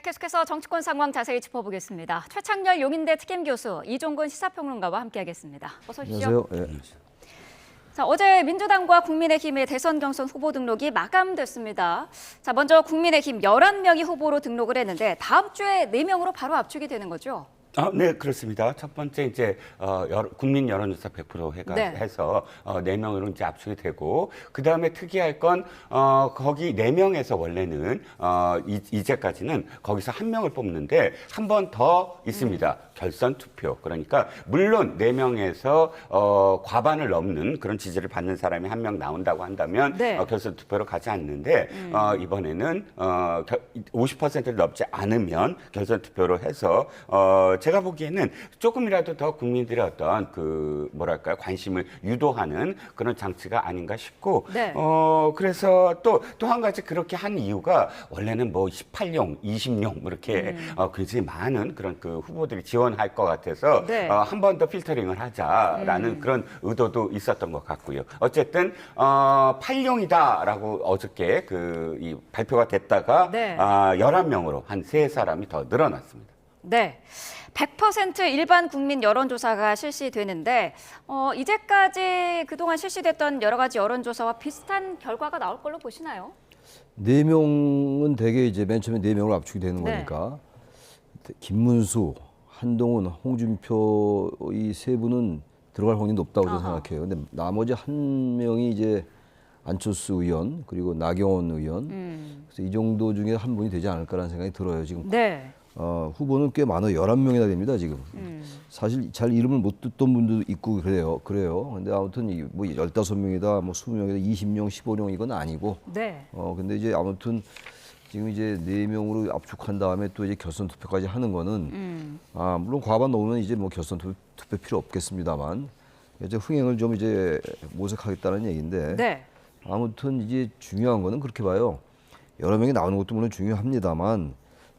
계속해서 정치권 상황 자세히 짚어보겠습니다. 최창렬 용인대 특임교수, 이종근 시사평론가와 함께하겠습니다. 어서 오십시오. 안녕하세요. 네. 자, 어제 민주당과 국민의힘의 대선 경선 후보 등록이 마감됐습니다. 자, 먼저 국민의힘 11명이 후보로 등록을 했는데 다음 주에 4명으로 바로 압축이 되는 거죠? 네, 그렇습니다. 첫 번째 이제 국민 여론조사 100% 해서 4명으로 이제 압축이 되고, 그 다음에 특이할 건 거기 4명에서 원래는 이제까지는 거기서 1명을 뽑는데 한 번 더 있습니다. 결선 투표. 그러니까 물론 4명에서 과반을 넘는 그런 지지를 받는 사람이 1명 나온다고 한다면 네. 결선 투표로 가지 않는데 이번에는 50%를 넘지 않으면 결선 투표로 해서 제가 보기에는 조금이라도 더 국민들의 어떤 그 뭐랄까요, 관심을 유도하는 그런 장치가 아닌가 싶고, 네. 그래서 또 한 가지 그렇게 한 이유가 원래는 뭐 18용, 20용 뭐 이렇게 굉장히 많은 그런 그 후보들이 지원할 것 같아서 네. 한 번 더 필터링을 하자라는 그런 의도도 있었던 것 같고요. 어쨌든 8용이다라고 어저께 이 발표가 됐다가 네. 11명으로 한 3사람이 더 늘어났습니다. 네. 100% 일반 국민 여론조사가 실시되는데 이제까지 그동안 실시됐던 여러 가지 여론조사와 비슷한 결과가 나올 걸로 보시나요? 4명은 대개 이제 맨 처음에 4명으로 압축이 되는 네. 거니까 김문수, 한동훈, 홍준표 이 세 분은 들어갈 확률이 높다고 저는 생각해요. 근데 나머지 1명이 이제 안철수 의원 그리고 나경원 의원, 그래서 이 정도 중에 한 분이 되지 않을까라는 생각이 들어요. 지금 네. 후보는 꽤 많아요. 11명이나 됩니다, 지금. 사실 잘 이름을 못 듣던 분도 있고 그래요. 근데 아무튼 뭐 15명이다, 뭐 20명이다, 20명, 15명 이건 아니고. 네. 근데 이제 아무튼 지금 이제 4명으로 압축한 다음에 또 이제 결선 투표까지 하는 거는 물론 과반 넘으면 이제 뭐 결선 투표 필요 없겠습니다만 이제 흥행을 좀 이제 모색하겠다는 얘기인데. 네. 아무튼 이제 중요한 거는 그렇게 봐요. 여러 명이 나오는 것도 물론 중요합니다만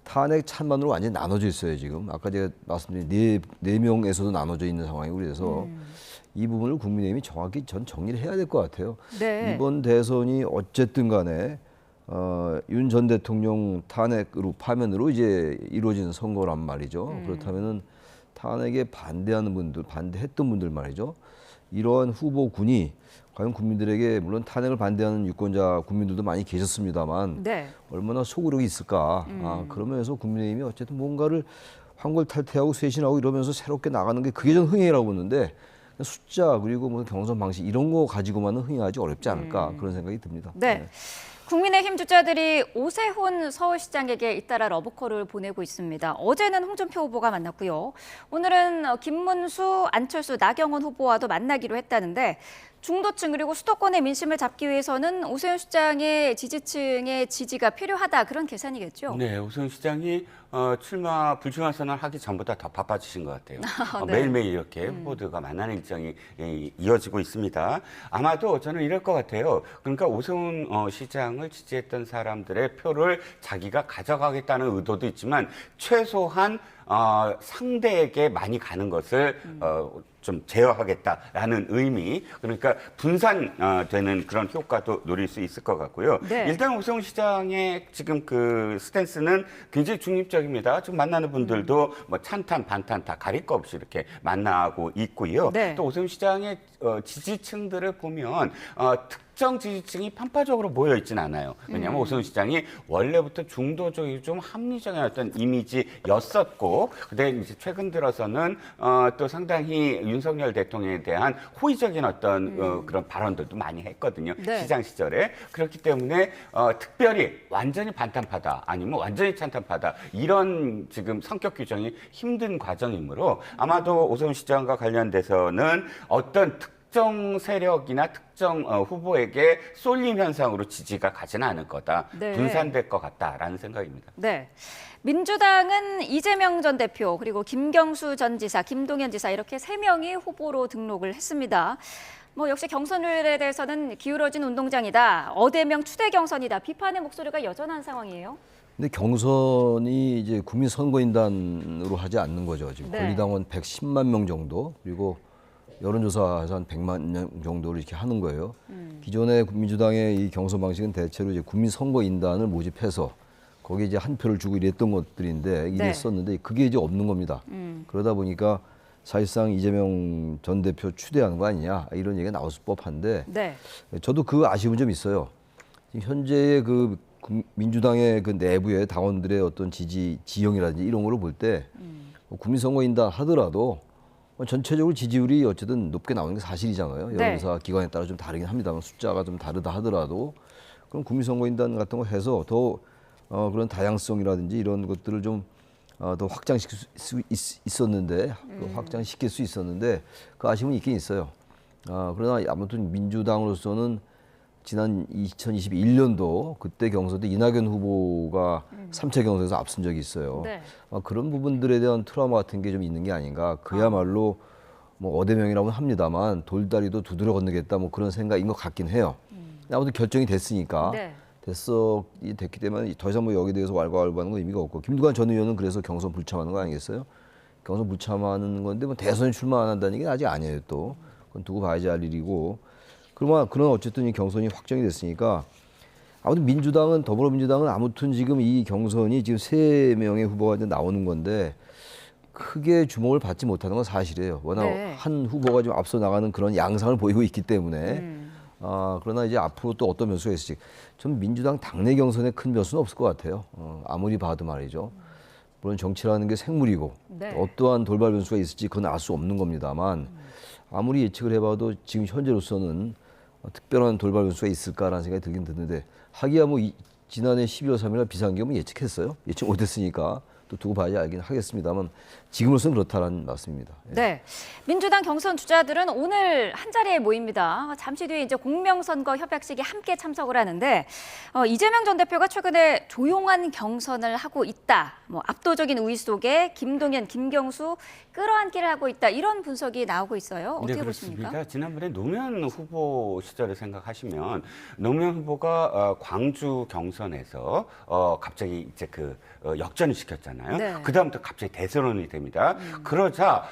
탄핵 찬반으로 완전히 나눠져 있어요, 지금. 아까 제가 말씀드린 네 명에서도 나눠져 있는 상황이고, 그래서 이 부분을 국민의힘이 정확히 전 정리를 해야 될 것 같아요. 네. 이번 대선이 어쨌든 간에 윤 전 대통령 탄핵으로 파면으로 이제 이루어진 선거란 말이죠. 그렇다면은 탄핵에 반대하는 분들, 반대했던 분들 말이죠. 이러한 후보군이 과연 국민들에게, 물론 탄핵을 반대하는 유권자 국민들도 많이 계셨습니다만 네. 얼마나 소구력이 있을까. 그러면서 국민의힘이 어쨌든 뭔가를 황골탈퇴하고 쇄신하고 이러면서 새롭게 나가는 게 그게 전 흥행이라고 보는데, 숫자 그리고 뭐 경선 방식 이런 거 가지고만은 흥행하기 어렵지 않을까 그런 생각이 듭니다. 네. 국민의힘 주자들이 오세훈 서울시장에게 잇따라 러브콜을 보내고 있습니다. 어제는 홍준표 후보가 만났고요. 오늘은 김문수, 안철수, 나경원 후보와도 만나기로 했다는데, 중도층 그리고 수도권의 민심을 잡기 위해서는 오세훈 시장의 지지층의 지지가 필요하다, 그런 계산이겠죠? 네, 오세훈 시장이 불출마 선언을 하기 전보다 더 바빠지신 것 같아요. 네. 매일매일 이렇게 후보들과 만나는 일정이 이어지고 있습니다. 아마도 저는 이럴 것 같아요. 그러니까 오세훈 시장을 지지했던 사람들의 표를 자기가 가져가겠다는 의도도 있지만 최소한 상대에게 많이 가는 것을 좀 제어하겠다라는 의미, 그러니까 분산되는 그런 효과도 노릴 수 있을 것 같고요. 네. 일단 오세훈 시장의 지금 그 스탠스는 굉장히 중립적입니다. 지금 만나는 분들도 뭐 찬탄, 반탄 다 가릴 거 없이 이렇게 만나고 있고요. 네. 또 오세훈 시장의 지지층들을 보면 특정 지지층이 편파적으로 모여 있지는 않아요. 왜냐하면 오세훈 시장이 원래부터 중도적이고 좀 합리적인 어떤 이미지였었고, 근데 이제 최근 들어서는 또 상당히 윤석열 대통령에 대한 호의적인 어떤 그런 발언들도 많이 했거든요. 네. 시장 시절에. 그렇기 때문에 특별히 완전히 반탄파다 아니면 완전히 찬탄파다 이런 지금 성격 규정이 힘든 과정이므로 아마도 오세훈 시장과 관련돼서는 어떤 특정 세력이나 특정 후보에게 쏠림 현상으로 지지가 가지는 않을 거다. 네. 분산될 것 같다라는 생각입니다. 네. 민주당은 이재명 전 대표, 그리고 김경수 전 지사, 김동연 지사 이렇게 3명이 후보로 등록을 했습니다. 뭐 역시 경선률에 대해서는 기울어진 운동장이다, 어대명 추대 경선이다, 비판의 목소리가 여전한 상황이에요. 근데 경선이 이제 국민선거인단으로 하지 않는 거죠. 지금 네. 권리당원 110만 명 정도, 그리고 여론조사에서 한 100만 명 정도를 이렇게 하는 거예요. 기존의 민주당의 이 경선 방식은 대체로 이제 국민선거인단을 모집해서 거기에 이제 한 표를 주고 이랬던 것들인데 이랬었는데 그게 이제 없는 겁니다. 그러다 보니까 사실상 이재명 전 대표 추대하는 거 아니냐 이런 얘기가 나올 법한데 네. 저도 그 아쉬움은 좀 있어요. 지금 현재의 그 민주당의 그 내부의 당원들의 어떤 지형이라든지 이런 거를 볼 때 국민선거인단 하더라도 전체적으로 지지율이 어쨌든 높게 나오는 게 사실이잖아요. 네. 여론조사 기관에 따라 좀 다르긴 합니다만 숫자가 좀 다르다 하더라도 그럼 국민선거인단 같은 거 해서 더 그런 다양성이라든지 이런 것들을 좀 더 확장시킬 수 있었는데 확장시킬 수 있었는데 그 아쉬움은 있긴 있어요. 그러나 아무튼 민주당으로서는 지난 2021년도 그때 경선 때 이낙연 후보가 3차 경선에서 앞선 적이 있어요. 네. 그런 부분들에 대한 트라우마 같은 게 좀 있는 게 아닌가. 그야말로 뭐 어대명이라고는 합니다만 돌다리도 두드려 건너겠다 뭐 그런 생각인 것 같긴 해요. 아무튼 결정이 됐으니까 네. 됐기 때문에 더 이상 뭐 여기에 대해서 왈가왈부하는 건 의미가 없고 김두관 전 의원은 그래서 경선 불참하는 거 아니겠어요? 경선 불참하는 건데 뭐 대선에 출마 안 한다는 게 아직 아니에요 또. 그건 두고 봐야지 할 일이고. 그러나 어쨌든 이 경선이 확정이 됐으니까 아무튼 더불어민주당은 아무튼 지금 이 경선이 지금 3명의 후보가 이제 나오는 건데 크게 주목을 받지 못하는 건 사실이에요. 워낙 네. 한 후보가 좀 앞서 나가는 그런 양상을 보이고 있기 때문에 그러나 이제 앞으로 또 어떤 변수가 있을지 전 민주당 당내 경선에 큰 변수는 없을 것 같아요. 아무리 봐도 말이죠. 물론 정치라는 게 생물이고 네. 어떠한 돌발 변수가 있을지 그건 알 수 없는 겁니다만 아무리 예측을 해봐도 지금 현재로서는 특별한 돌발 변수가 있을까라는 생각이 들긴 드는데 하기야 뭐 지난해 12월 3일 비상계엄은 예측했어요. 예측 못했으니까 또 두고 봐야 알긴 하겠습니다만 지금으로서는 그렇다는 말씀입니다. 예. 네. 민주당 경선 주자들은 오늘 한 자리에 모입니다. 잠시 뒤에 이제 공명선거 협약식에 함께 참석을 하는데 이재명 전 대표가 최근에 조용한 경선을 하고 있다. 뭐 압도적인 우위 속에 김동연, 김경수 끌어안기를 하고 있다. 이런 분석이 나오고 있어요. 어떻게 네, 보십니까? 그렇습니다. 지난번에 노무현 후보 시절을 생각하시면 노무현 후보가 광주 경선에서 갑자기 이제 역전을 시켰잖아요. 네. 그다음부터 갑자기 대선언이 됩니다. 그러자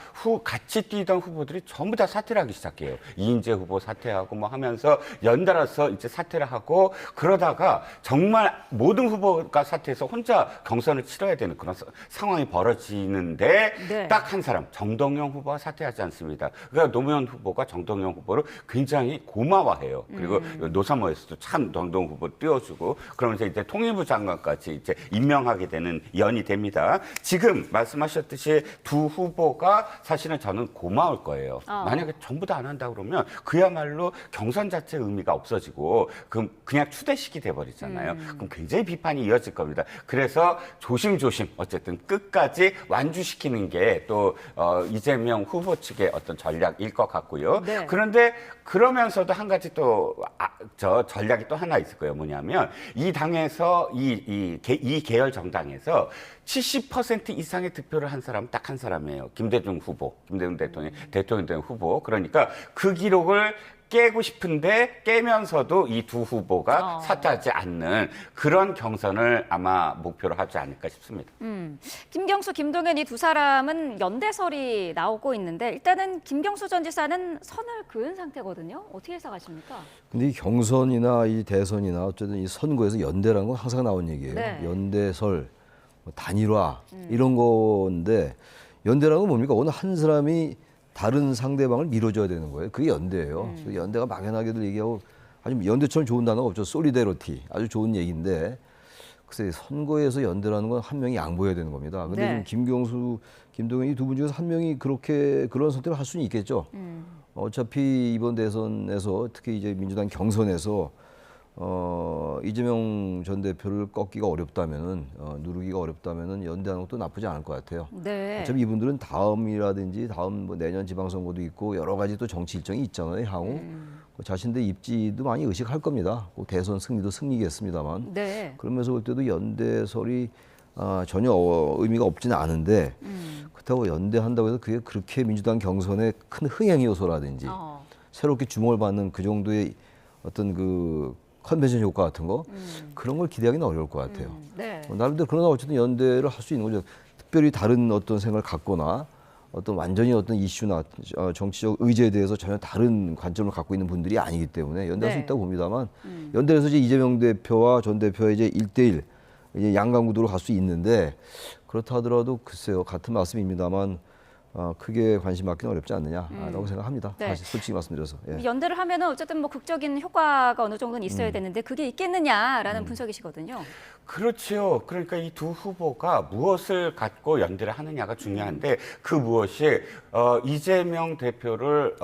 같이 뛰던 후보들이 전부 다 사퇴를 하기 시작해요. 이인재 후보 사퇴하고 뭐 하면서 연달아서 이제 사퇴를 하고 그러다가 정말 모든 후보가 사퇴해서 혼자 경선을 치러야 되는 그런 상황이 벌어지는데 네. 딱 한 사람 정동영 후보가 사퇴하지 않습니다. 그러니까 노무현 후보가 정동영 후보를 굉장히 고마워해요. 그리고 노사모에서도 참 정동영 후보 띄워주고 그러면서 이제 통일부 장관까지 이제 임명하게 되는 연이 됩니다. 지금 말씀하셨듯이 두 후보가 사실은 저는 고마울 거예요. 만약에 전부 다 안 한다 그러면 그야말로 경선 자체 의미가 없어지고 그럼 그냥 추대식이 돼버리잖아요. 그럼 굉장히 비판이 이어질 겁니다. 그래서 조심조심 어쨌든 끝까지 완주시키는 게 또 이재명 후보 측의 어떤 전략일 것 같고요. 네. 그런데 그러면서도 한 가지 또 전략이 또 하나 있을 거예요. 뭐냐면 이 당에서 이 계열 정당에서 70% 이상의 득표를 한 사람은 딱 한 사람이에요. 김대중 대통령 된 후보. 그러니까 그 기록을 깨고 싶은데 깨면서도 이 두 후보가 사퇴하지 않는 그런 경선을 아마 목표로 하지 않을까 싶습니다. 김경수, 김동연 이 두 사람은 연대설이 나오고 있는데 일단은 김경수 전 지사는 선을 그은 상태거든요. 어떻게 해석하십니까? 근데 이 경선이나 이 대선이나 어쨌든 이 선거에서 연대라는 건 항상 나온 얘기예요. 네. 연대설, 뭐 단일화 이런 건데 연대라는 건 뭡니까? 어느 한 사람이 다른 상대방을 밀어줘야 되는 거예요. 그게 연대예요. 그래서 연대가 막연하게들 얘기하고 아주 연대처럼 좋은 단어가 없죠. 소리데리티 아주 좋은 얘기인데 글쎄 선거에서 연대라는 건 한 명이 양보해야 되는 겁니다. 근데 네. 지금 김경수, 김동연 이 두 분 중에서 한 명이 그런 선택을 할 수는 있겠죠. 어차피 이번 대선에서 특히 이제 민주당 경선에서 이재명 전 대표를 꺾기가 어렵다면은 누르기가 어렵다면은 연대하는 것도 나쁘지 않을 것 같아요. 네. 어차피 이분들은 다음이라든지 다음 뭐 내년 지방선거도 있고 여러 가지 또 정치 일정이 있잖아요. 향후 자신들 입지도 많이 의식할 겁니다. 꼭 대선 승리도 승리겠습니다만. 네. 그러면서 볼 때도 연대설이 전혀 의미가 없지는 않은데 그렇다고 연대한다고 해서 그게 그렇게 민주당 경선의 큰 흥행 요소라든지 새롭게 주목을 받는 그 정도의 어떤 그 컨벤션 효과 같은 거 그런 걸 기대하기는 어려울 것 같아요. 네. 나름대로 그러나 어쨌든 연대를 할 수 있는 거죠. 특별히 다른 어떤 생각을 갖거나 어떤 완전히 어떤 이슈나 정치적 의제에 대해서 전혀 다른 관점을 갖고 있는 분들이 아니기 때문에 연대할 수 네. 있다고 봅니다만 연대에서 이제 이재명 대표와 전 대표의 이제 1대1 이제 양강구도로 갈 수 있는데 그렇다 하더라도 글쎄요 같은 말씀입니다만 크게 관심 받기는 어렵지 않느냐라고 생각합니다. 네. 사실 솔직히 말씀드려서. 예. 연대를 하면은 어쨌든 뭐 극적인 효과가 어느 정도는 있어야 되는데 그게 있겠느냐라는 분석이시거든요. 그렇지요. 그러니까 이 두 후보가 무엇을 갖고 연대를 하느냐가 중요한데 그 무엇이 이재명 대표를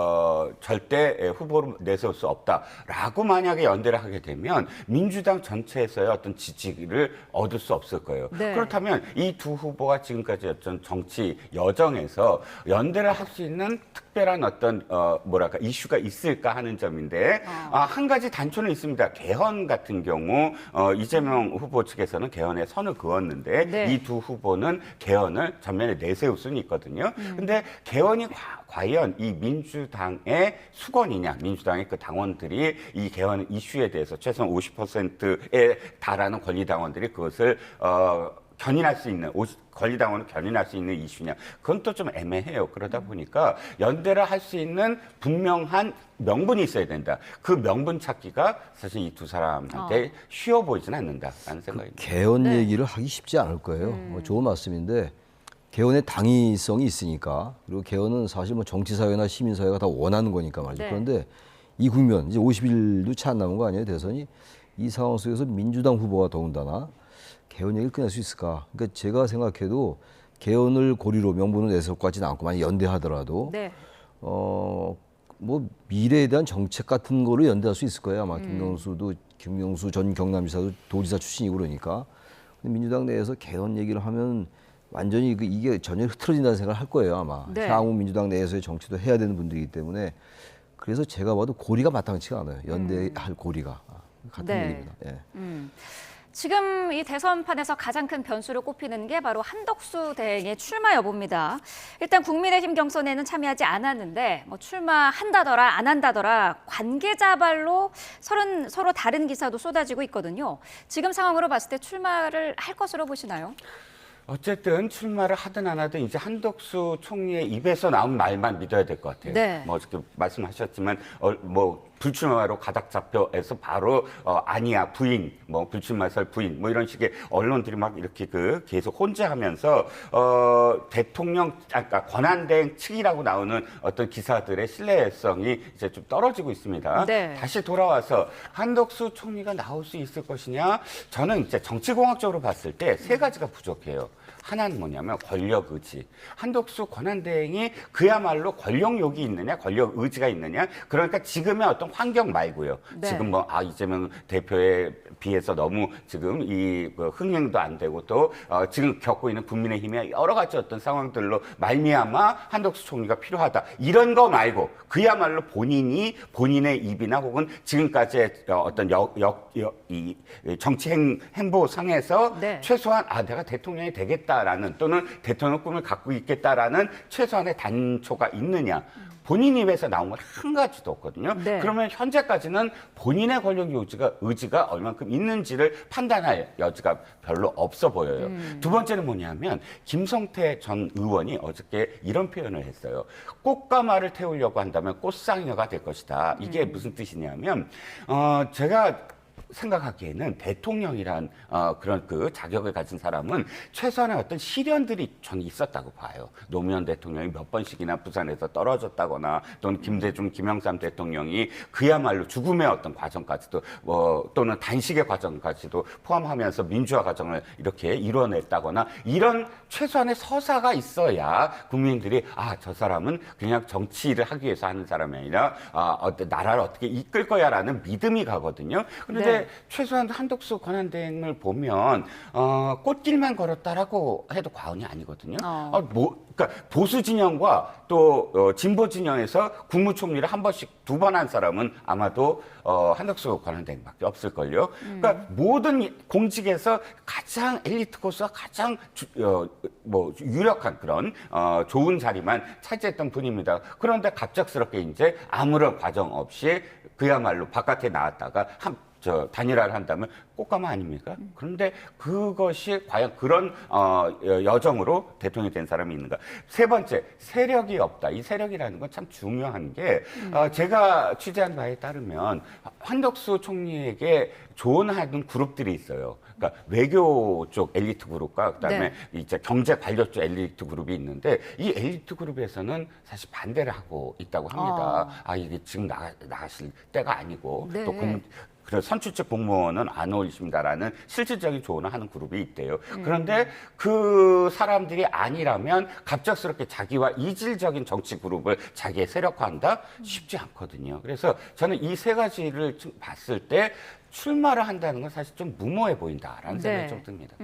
절대 후보로 내세울 수 없다라고 만약에 연대를 하게 되면 민주당 전체에서의 어떤 지지를 얻을 수 없을 거예요. 네. 그렇다면 이 두 후보가 지금까지 어떤 정치 여정에서 연대를 할 수 있는 특별한 어떤 뭐랄까 이슈가 있을까 하는 점인데 한 가지 단초는 있습니다. 개헌 같은 경우 이재명 후보 측에서는 개헌에 선을 그었는데 네. 이 두 후보는 개헌을 전면에 내세울 수는 있거든요. 근데 개헌이 과연 이 민주당의 수건이냐, 민주당의 그 당원들이 이 개헌 이슈에 대해서 최소한 50%에 달하는 권리당원들이 그것을 견인할 수 있는 권리당원을 견인할 수 있는 이슈냐, 그건 또 좀 애매해요. 그러다 보니까 연대를 할 수 있는 분명한 명분이 있어야 된다. 그 명분 찾기가 사실 이 두 사람한테 쉬워 보이지는 않는다라는 생각입니다. 개헌 네. 얘기를 하기 쉽지 않을 거예요. 좋은 말씀인데 개헌의 당위성이 있으니까 그리고 개헌은 사실 뭐 정치사회나 시민사회가 다 원하는 거니까 말이죠. 네. 그런데 이 국면 이제 50일도 채 안 남은 거 아니에요 대선이. 이 상황 속에서 민주당 후보가 더군다나 개헌 얘기를 꺼낼 수 있을까? 그러니까 제가 생각해도 개헌을 고리로 명분을 내세울 것 같지는 않고 만약 연대하더라도 네. 뭐 미래에 대한 정책 같은 거를 연대할 수 있을 거예요. 아마 김경수 전 경남지사도 도지사 출신이고 그러니까. 근데 민주당 내에서 개헌 얘기를 하면 완전히 이게 전혀 흐트러진다는 생각을 할 거예요. 아마 네. 향후 민주당 내에서의 정치도 해야 되는 분들이기 때문에 그래서 제가 봐도 고리가 마땅치가 않아요. 연대할 고리가 같은 네. 얘기입니다. 예. 지금 이 대선판에서 가장 큰 변수로 꼽히는 게 바로 한덕수 대행의 출마 여부입니다. 일단 국민의힘 경선에는 참여하지 않았는데 뭐 출마한다더라 안 한다더라 관계자발로 서로 다른 기사도 쏟아지고 있거든요. 지금 상황으로 봤을 때 출마를 할 것으로 보시나요? 어쨌든 출마를 하든 안 하든 이제 한덕수 총리의 입에서 나온 말만 믿어야 될 것 같아요. 네. 뭐 어저께 말씀하셨지만 뭐 불출마로 가닥 잡혀서 바로 아니야 부인 뭐 불출마설 부인 뭐 이런 식의 언론들이 막 이렇게 계속 혼재하면서 대통령 아까 권한대행 측이라고 나오는 어떤 기사들의 신뢰성이 이제 좀 떨어지고 있습니다. 네. 다시 돌아와서 한덕수 총리가 나올 수 있을 것이냐? 저는 이제 정치공학적으로 봤을 때 세 가지가 부족해요. 하나는 뭐냐면 권력 의지. 한덕수 권한대행이 그야말로 권력욕이 있느냐, 권력 의지가 있느냐. 그러니까 지금의 어떤 환경 말고요. 네. 지금 뭐 이재명 대표에 비해서 너무 지금 흥행도 안 되고 또 지금 겪고 있는 국민의힘의 여러 가지 어떤 상황들로 말미암아 한덕수 총리가 필요하다. 이런 거 말고 그야말로 본인이 본인의 입이나 혹은 지금까지의 어떤 이 정치 행보상에서 네. 최소한 내가 대통령이 되겠다라는 또는 대통령 꿈을 갖고 있겠다라는 최소한의 단초가 있느냐. 본인 입에서 나온 건 한 가지도 없거든요. 네. 그러면 현재까지는 본인의 권력 의지가 얼만큼 있는지를 판단할 여지가 별로 없어 보여요. 두 번째는 뭐냐면 김성태 전 의원이 어저께 이런 표현을 했어요. 꽃가마를 태우려고 한다면 꽃상여가 될 것이다. 이게 무슨 뜻이냐면 제가 생각하기에는 대통령이란 그런 자격을 가진 사람은 최소한의 어떤 시련들이 저는 있었다고 봐요. 노무현 대통령이 몇 번씩이나 부산에서 떨어졌다거나 또는 김대중, 김영삼 대통령이 그야말로 죽음의 어떤 과정까지도 또는 단식의 과정까지도 포함하면서 민주화 과정을 이렇게 이뤄냈다거나 이런 최소한의 서사가 있어야 국민들이 저 사람은 그냥 정치를 하기 위해서 하는 사람이 아니라 나라를 어떻게 이끌 거야라는 믿음이 가거든요. 그런데 네. 최소한 한덕수 권한대행을 보면 꽃길만 걸었다라고 해도 과언이 아니거든요. 그러니까 보수 진영과 또 진보 진영에서 국무총리를 한 번씩 두 번 한 사람은 아마도 한덕수 권한대행밖에 없을걸요. 그러니까 모든 공직에서 가장 엘리트 코스와 가장 유력한 그런 좋은 자리만 차지했던 분입니다. 그런데 갑작스럽게 이제 아무런 과정 없이 그야말로 바깥에 나왔다가 단일화를 한다면 꽃가마 아닙니까? 그런데 그것이 과연 그런 여정으로 대통령이 된 사람이 있는가? 세 번째, 세력이 없다. 이 세력이라는 건 참 중요한 게 제가 취재한 바에 따르면 한덕수 총리에게 조언하는 그룹들이 있어요. 그러니까 외교 쪽 엘리트 그룹과 그다음에 이제 경제 관료 쪽 엘리트 그룹이 있는데 이 엘리트 그룹에서는 사실 반대를 하고 있다고 합니다. 이게 지금 나가실 때가 아니고 또 그래서 선출직 공무원은 안 어울리십니다라는 실질적인 조언을 하는 그룹이 있대요. 그런데 그 사람들이 아니라면 갑작스럽게 자기와 이질적인 정치 그룹을 자기의 세력화한다? 쉽지 않거든요. 그래서 저는 이 세 가지를 좀 봤을 때 출마를 한다는 건 사실 좀 무모해 보인다라는 생각이 좀 듭니다.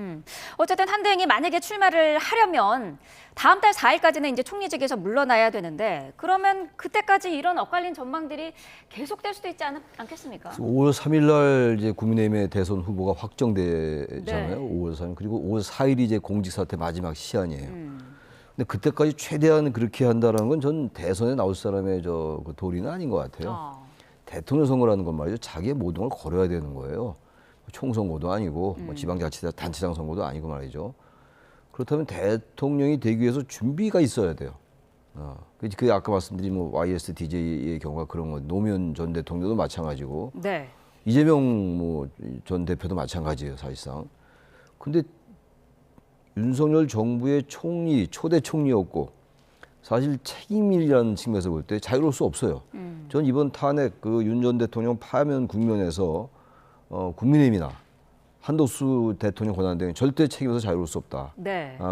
어쨌든 한대행이 만약에 출마를 하려면 다음 달 4일까지는 이제 총리직에서 물러나야 되는데 그러면 그때까지 이런 엇갈린 전망들이 계속될 수도 있지 않겠습니까? 5월 3일 날 이제 국민의힘의 대선 후보가 확정되잖아요. 5월 3일. 그리고 5월 4일이 이제 공직사퇴 마지막 시한이에요. 근데 그때까지 최대한 그렇게 한다는 건 전 대선에 나올 사람의 그 도리는 아닌 것 같아요. 대통령 선거라는 건 말이죠. 자기의 모든 걸 걸어야 되는 거예요. 총선거도 아니고 지방자치단체장 선거도 아니고 말이죠. 그렇다면 대통령이 되기 위해서 준비가 있어야 돼요. 그 아까 말씀드린 YSDJ의 경우가 그런 거. 노무현 전 대통령도 마찬가지고 이재명 전 대표도 마찬가지예요, 사실상. 근데 윤석열 정부의 초대 총리였고 사실 책임이라는 측면에서 볼 때 자유로울 수 없어요. 전 이번 탄핵 윤 전 대통령 파면 국면에서 국민의힘이나 한덕수 대통령 권한대행은 절대 책임에서 자유로울 수 없다.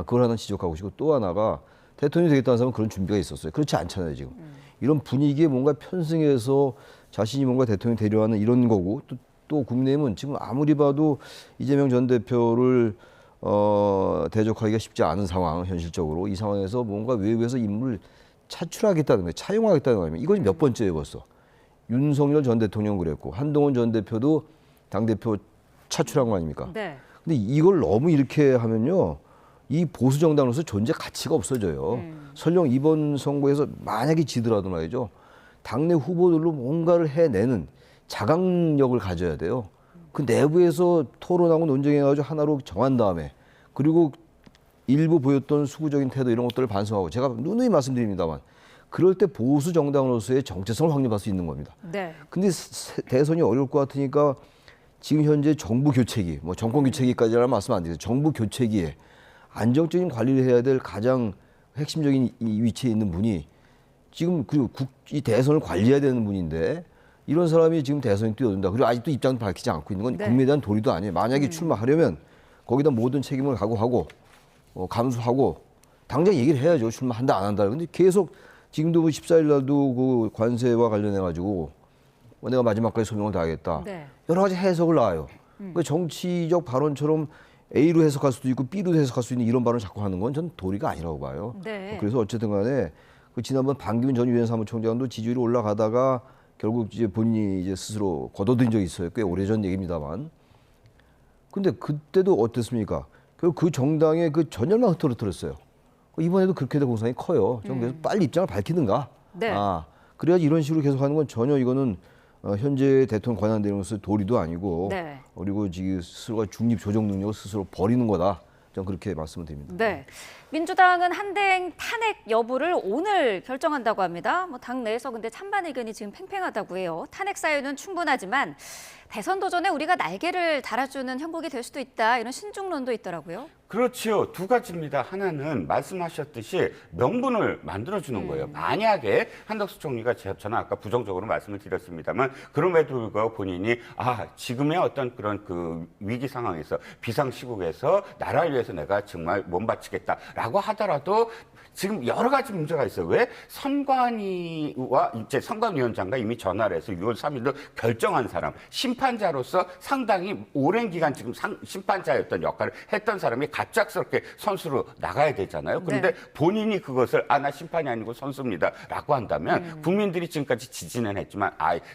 그걸 하나 지적하고 싶고 또 하나가 대통령이 되겠다는 사람은 그런 준비가 있었어요. 그렇지 않잖아요, 지금. 이런 분위기에 뭔가 편승해서 자신이 뭔가 대통령이 되려 하는 이런 거고 또 국민의힘은 지금 아무리 봐도 이재명 전 대표를 대적하기가 쉽지 않은 상황, 현실적으로. 이 상황에서 뭔가 외부에서 인물을 차출하겠다는 거예요. 차용하겠다는 거예요. 이건 몇 번째예요, 벌써. 윤석열 전 대통령 그랬고, 한동훈 전 대표도 당대표 차출한 거 아닙니까? 근데 이걸 너무 이렇게 하면요, 이 보수 정당으로서 존재 가치가 없어져요. 설령 이번 선거에서 만약에 지더라도 말이죠, 당내 후보들로 뭔가를 해내는 자강력을 가져야 돼요. 그 내부에서 토론하고 논쟁해가지고 하나로 정한 다음에 그리고 일부 보였던 수구적인 태도 이런 것들을 반성하고 제가 누누이 말씀드립니다만 그럴 때 보수 정당으로서의 정체성을 확립할 수 있는 겁니다. 근데 대선이 어려울 것 같으니까 지금 현재 정부 교체기, 정권 교체기까지라는 말씀 안 드려요. 정부 교체기에 안정적인 관리를 해야 될 가장 핵심적인 이 위치에 있는 분이 지금 그리고 이 대선을 관리해야 되는 분인데 이런 사람이 지금 대선에 뛰어든다. 그리고 아직도 입장을 밝히지 않고 있는 건 국민에 대한 도리도 아니에요. 만약에 출마하려면 거기다 모든 책임을 각오하고 감수하고 당장 얘기를 해야죠. 출마한다 안 한다. 근데 계속 지금도 14일 날도 그 관세와 관련해 가지고 내가 마지막까지 소명을 다하겠다. 여러 가지 해석을 놔요. 그 정치적 발언처럼 A로 해석할 수도 있고 B로 해석할 수 있는 이런 발언을 자꾸 하는 건 전 도리가 아니라고 봐요. 그래서 어쨌든 간에 그 지난번 반기문 전 유엔 사무총장도 지지율이 올라가다가 결국 이제 본인이 이제 스스로 거둬들인 적이 있어요. 꽤 오래전 얘기입니다만. 근데 그때도 어땠습니까? 결국 그 정당의 그 전열만 흐트러뜨렸어요. 이번에도 그렇게 될 공산이 커요. 좀 그래서 빨리 입장을 밝히든가. 그래야지 이런 식으로 계속하는 건 전혀 이거는 현재 대통령 권한대행으로서 도리도 아니고 그리고 지금 스스로가 중립 조정 능력을 스스로 버리는 거다. 저는 그렇게 말씀을 드립니다. 민주당은 한대행 탄핵 여부를 오늘 결정한다고 합니다. 당 내에서 근데 찬반 의견이 지금 팽팽하다고 해요. 탄핵 사유는 충분하지만 대선 도전에 우리가 날개를 달아주는 형국이 될 수도 있다. 이런 신중론도 있더라고요. 그렇지요. 두 가지입니다. 하나는 말씀하셨듯이 명분을 만들어주는 거예요. 만약에 한덕수 총리가 저는 아까 부정적으로 말씀을 드렸습니다만 그럼에도 불구하고 본인이 지금의 어떤 그런 그 위기 상황에서 비상시국에서 나라를 위해서 내가 정말 몸바치겠다라고 하더라도 지금 여러 가지 문제가 있어요. 왜? 선관위와 이제 선관위원장과 이미 전화를 해서 6월 3일로 결정한 사람, 심판자로서 상당히 오랜 기간 지금 심판자였던 역할을 했던 사람이 갑작스럽게 선수로 나가야 되잖아요. 그런데 본인이 그것을 나 심판이 아니고 선수입니다라고 한다면 국민들이 지금까지 지지는 했지만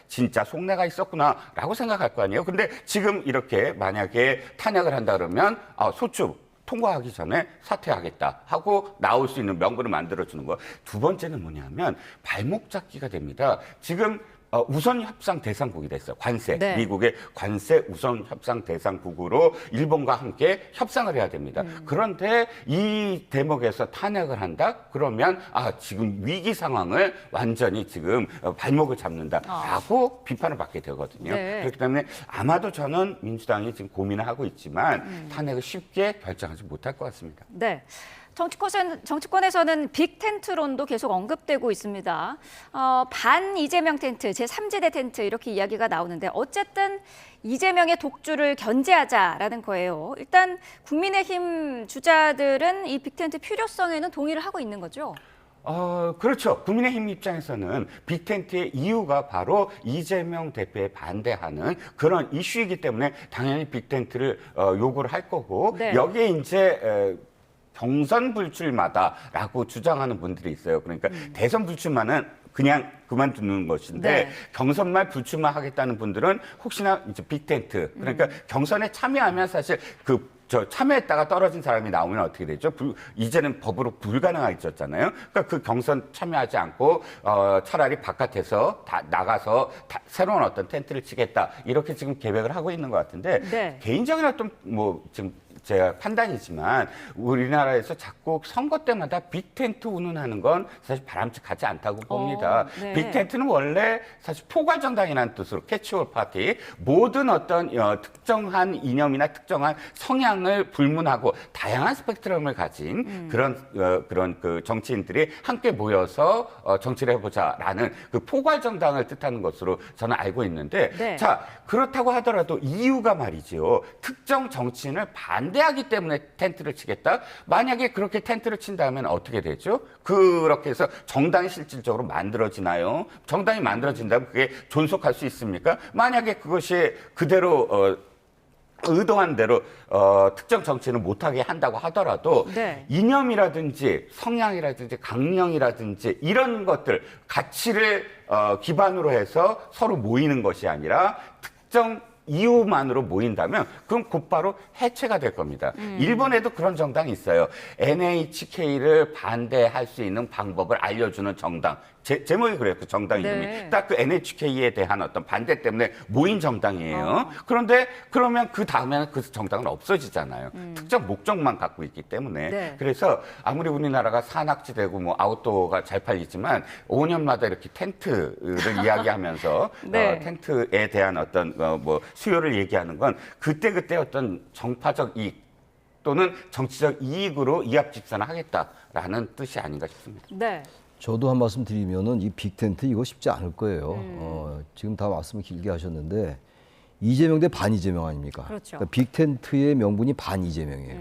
진짜 속내가 있었구나라고 생각할 거 아니에요. 근데 지금 이렇게 만약에 탄핵을 한다 그러면 소추 통과하기 전에 사퇴하겠다 하고 나올 수 있는 명분을 만들어주는 거. 두 번째는 뭐냐면 발목 잡기가 됩니다. 지금 우선 협상 대상국이 됐어요. 관세. 네. 미국의 관세 우선 협상 대상국으로 일본과 함께 협상을 해야 됩니다. 그런데 이 대목에서 탄핵을 한다? 그러면 지금 위기 상황을 완전히 지금 발목을 잡는다라고 비판을 받게 되거든요. 네. 그렇기 때문에 아마도 저는 민주당이 지금 고민을 하고 있지만 탄핵을 쉽게 결정하지 못할 것 같습니다. 네. 정치권에서는 빅텐트론도 계속 언급되고 있습니다. 반 이재명 텐트, 제3지대 텐트 이렇게 이야기가 나오는데 어쨌든 이재명의 독주를 견제하자라는 거예요. 일단 국민의힘 주자들은 이 빅텐트 필요성에는 동의를 하고 있는 거죠. 그렇죠. 국민의힘 입장에서는 빅텐트의 이유가 바로 이재명 대표에 반대하는 그런 이슈이기 때문에 당연히 빅텐트를 요구를 할 거고 네. 여기에 이제 경선 불출마다라고 주장하는 분들이 있어요. 그러니까 대선 불출마는 그냥 그만두는 것인데 네. 경선만 불출마하겠다는 분들은 혹시나 이제 빅텐트 그러니까 경선에 참여하면 사실 참여했다가 떨어진 사람이 나오면 어떻게 되죠? 이제는 법으로 불가능해졌잖아요. 그러니까 그 경선 참여하지 않고 차라리 바깥에서 나가서 새로운 어떤 텐트를 치겠다 이렇게 지금 계획을 하고 있는 것 같은데 네. 개인적인 어떤 지금 제가 판단이지만 우리나라에서 자꾸 선거 때마다 빅텐트 운운하는 건 사실 바람직하지 않다고 봅니다. 네. 빅텐트는 원래 사실 포괄정당이라는 뜻으로 캐치올 파티 모든 어떤 특정한 이념이나 특정한 성향을 불문하고 다양한 스펙트럼을 가진 그런 그 정치인들이 함께 모여서 정치를 해보자라는 그 포괄정당을 뜻하는 것으로 저는 알고 있는데 네. 자 그렇다고 하더라도 이유가 말이죠. 특정 정치인을 반대하기 때문에 텐트를 치겠다? 만약에 그렇게 텐트를 친다면 어떻게 되죠? 그렇게 해서 정당이 실질적으로 만들어지나요? 정당이 만들어진다면 그게 존속할 수 있습니까? 만약에 그것이 그대로 의도한 대로 특정 정치인을 못하게 한다고 하더라도 네. 이념이라든지 성향이라든지 강령이라든지 이런 것들 가치를 기반으로 해서 서로 모이는 것이 아니라 특정 이유만으로 모인다면 그럼 곧바로 해체가 될 겁니다. 일본에도 그런 정당이 있어요. NHK를 반대할 수 있는 방법을 알려주는 정당. 제목이 그래요. 그 정당 이름이. 네. 딱 그 NHK에 대한 어떤 반대 때문에 모인 정당이에요. 그런데 그러면 그 다음에는 그 정당은 없어지잖아요. 특정 목적만 갖고 있기 때문에. 네. 그래서 아무리 우리나라가 산악지대고 아웃도어가 잘 팔리지만 5년마다 이렇게 텐트를 이야기하면서 네. 텐트에 대한 어떤 수요를 얘기하는 건 그때그때 어떤 정파적 이익 또는 정치적 이익으로 이합집산하겠다라는 뜻이 아닌가 싶습니다. 네. 저도 한 말씀 드리면은 이 빅텐트 이거 쉽지 않을 거예요. 지금 다 말씀을 길게 하셨는데 이재명 대 반 이재명 아닙니까? 그렇죠. 그러니까 빅텐트의 명분이 반 이재명이에요.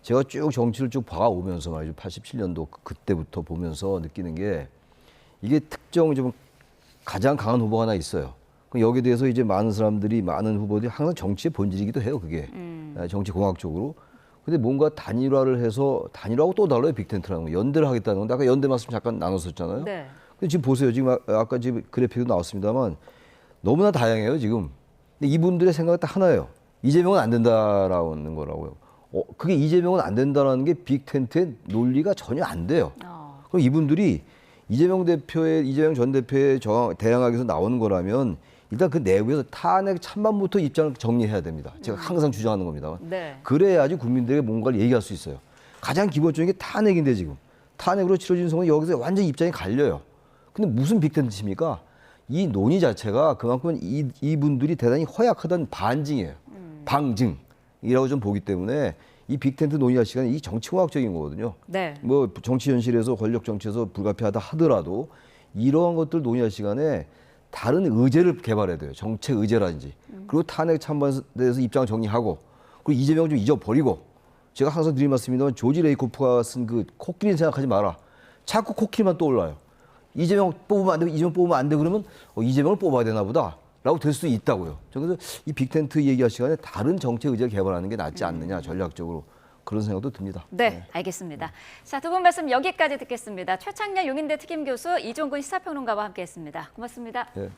제가 쭉 정치를 쭉 봐오면서 말이죠. 87년도 그때부터 보면서 느끼는 게 이게 특정 좀 가장 강한 후보가 하나 있어요. 여기에 대해서 이제 많은 사람들이 많은 후보들이 항상 정치의 본질이기도 해요. 그게 정치 공학적으로. 근데 뭔가 단일화를 해서 단일화하고 또 달라요. 빅텐트라는 거. 연대를 하겠다는 건데 아까 연대 말씀 잠깐 나눴었잖아요. 네. 근데 지금 보세요. 지금 아까 지금 그래픽도 나왔습니다만 너무나 다양해요. 지금. 근데 이분들의 생각은 딱 하나예요. 이재명은 안 된다라는 거라고요. 그게 이재명은 안 된다라는 게 빅텐트의 논리가 전혀 안 돼요. 그럼 이분들이 이재명 전 대표의 대항하기 위해서 나오는 거라면 일단 그 내부에서 탄핵 찬반부터 입장을 정리해야 됩니다. 제가 항상 주장하는 겁니다. 네. 그래야지 국민들에게 뭔가를 얘기할 수 있어요. 가장 기본적인 게 탄핵인데 지금. 탄핵으로 치러진 선거는 여기서 완전히 입장이 갈려요. 근데 무슨 빅텐트입니까? 이 논의 자체가 그만큼 이분들이 대단히 허약하다는 반증이에요. 방증이라고 좀 보기 때문에 이 빅텐트 논의할 시간이 이 정치공학적인 거거든요. 네. 정치 현실에서 권력 정치에서 불가피하다 하더라도 이러한 것들 논의할 시간에 다른 의제를 개발해야 돼요. 정책 의제라든지. 그리고 탄핵 찬반에 대해서 입장을 정리하고 그리고 이재명 좀 잊어버리고 제가 항상 드린 말씀입니다만 조지 레이코프가 쓴 그 코끼리는 생각하지 마라. 자꾸 코끼리만 떠올라요. 이재명 뽑으면 안 되고 이재명 뽑으면 안 돼 그러면 이재명을 뽑아야 되나 보다. 라고 될 수 있다고요. 그래서 이 빅텐트 얘기할 시간에 다른 정책 의제를 개발하는 게 낫지 않느냐 전략적으로 그런 생각도 듭니다. 네, 알겠습니다. 자, 두 분 말씀 여기까지 듣겠습니다. 최창렬 용인대 특임교수 이종근 시사평론가와 함께했습니다. 고맙습니다. 네.